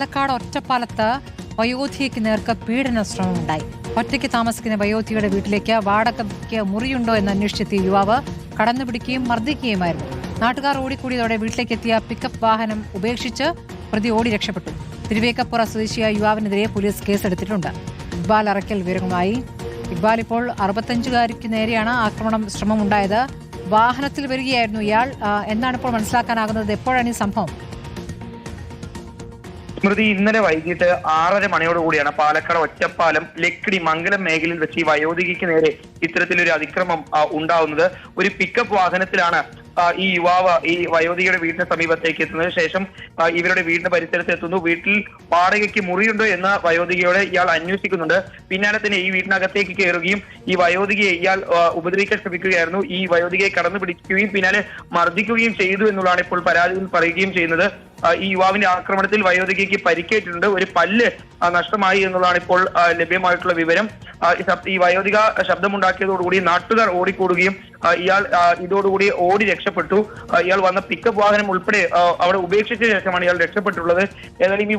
പാലക്കാട് ഒറ്റപ്പാലത്ത് വയോധികയ്ക്ക് നേർക്ക് പീഡന ശ്രമമുണ്ടായി. ഒറ്റയ്ക്ക് താമസിക്കുന്ന വയോധികയുടെ വീട്ടിലേക്ക് വാടകയ്ക്ക് മുറിയുണ്ടോ എന്ന് അന്വേഷിച്ചെത്തിയ യുവാവ് കടന്നുപിടിക്കുകയും മർദ്ദിക്കുകയുമായിരുന്നു. നാട്ടുകാർ ഓടിക്കൂടിയതോടെ വീട്ടിലേക്കെത്തിയ പിക്കപ്പ് വാഹനം ഉപേക്ഷിച്ച് പ്രതി ഓടി രക്ഷപ്പെട്ടു. തിരുവേക്കപ്പുറ സ്വദേശിയായ യുവാവിനെതിരെ പോലീസ് കേസെടുത്തിട്ടുണ്ട്. ഇക്ബാൽ അറക്കൽ വിവരങ്ങളുമായി. ഇക്ബാൽ, ഇപ്പോൾ 65-കാരിക്ക് നേരെയാണ് ആക്രമണം ശ്രമമുണ്ടായത്. വാഹനത്തിൽ വരികയായിരുന്നു ഇയാൾ. എന്നാണ് ഇപ്പോൾ മനസ്സിലാക്കാനാകുന്നത്? എപ്പോഴാണ് ഈ സംഭവം? സ്മൃതി, ഇന്നലെ വൈകിട്ട് 6:30 മണിയോടുകൂടിയാണ് പാലക്കാട് ഒറ്റപ്പാലം ലക്കിടി മംഗലം മേഖലയിൽ വെച്ച് ഈ വയോധികയ്ക്ക് നേരെ ഇത്തരത്തിലൊരു അതിക്രമം ഉണ്ടാവുന്നത്. ഒരു പിക്കപ്പ് വാഹനത്തിലാണ് ഈ യുവാവ് ഈ വയോധികയുടെ വീടിന് സമീപത്തേക്ക് എത്തുന്നതിന് ശേഷം ഇവരുടെ വീടിന്റെ പരിസരത്ത് എത്തുന്നു. വീട്ടിൽ വാടകയ്ക്ക് മുറിയുണ്ടോ എന്ന് വയോധികയോട് ഇയാൾ അന്വേഷിക്കുന്നുണ്ട്. പിന്നാലെ തന്നെ ഈ വീടിനകത്തേക്ക് കയറുകയും ഈ വയോധികയെ ഇയാൾ ഉപദ്രവിക്കാൻ ശ്രമിക്കുകയായിരുന്നു. ഈ വയോധികയെ കടന്നു പിടിക്കുകയും പിന്നാലെ മർദ്ദിക്കുകയും ചെയ്തു എന്നുള്ളതാണ് ഇപ്പോൾ പരാതിയിൽ പറയുകയും ചെയ്യുന്നത്. ഈ യുവാവിന്റെ ആക്രമണത്തിൽ വയോധികയ്ക്ക് പരിക്കേറ്റിട്ടുണ്ട്. ഒരു പല്ല് നഷ്ടമായി എന്നുള്ളതാണ് ഇപ്പോൾ ലഭ്യമായിട്ടുള്ള വിവരം. ഈ വയോധിക ശബ്ദമുണ്ടാക്കിയതോടുകൂടി നാട്ടുകാർ ഓടിക്കൂടുകയും ഇയാൾ ഇതോടുകൂടി ഓടി രക്ഷപ്പെട്ടു. ഇയാൾ വന്ന പിക്കപ്പ് വാഹനം ഉൾപ്പെടെ അവിടെ ഉപേക്ഷിച്ച ശേഷമാണ് ഇയാൾ രക്ഷപ്പെട്ടിട്ടുള്ളത്. ഏതായാലും ഈ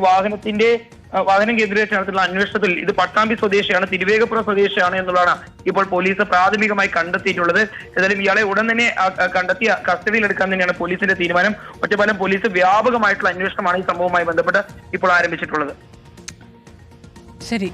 വാഹനം കേന്ദ്രീകരിച്ച് നടത്തുന്ന അന്വേഷണത്തിൽ ഇത് പട്ടാമ്പി സ്വദേശിയാണ്, തിരുവേഗപ്പുറ സ്വദേശിയാണ് എന്നുള്ളതാണ് ഇപ്പോൾ പോലീസ് പ്രാഥമികമായി കണ്ടെത്തിയിട്ടുള്ളത്. ഏതായാലും ഇയാളെ ഉടൻ തന്നെ കണ്ടെത്തി കസ്റ്റഡിയിലെടുക്കാൻ തന്നെയാണ് പോലീസിന്റെ തീരുമാനം. ഒറ്റപ്പാലം പോലീസ് വ്യാപകമായിട്ടുള്ള അന്വേഷണമാണ് ഈ സംഭവവുമായി ബന്ധപ്പെട്ട് ഇപ്പോൾ ആരംഭിച്ചിട്ടുള്ളത്. ശരി.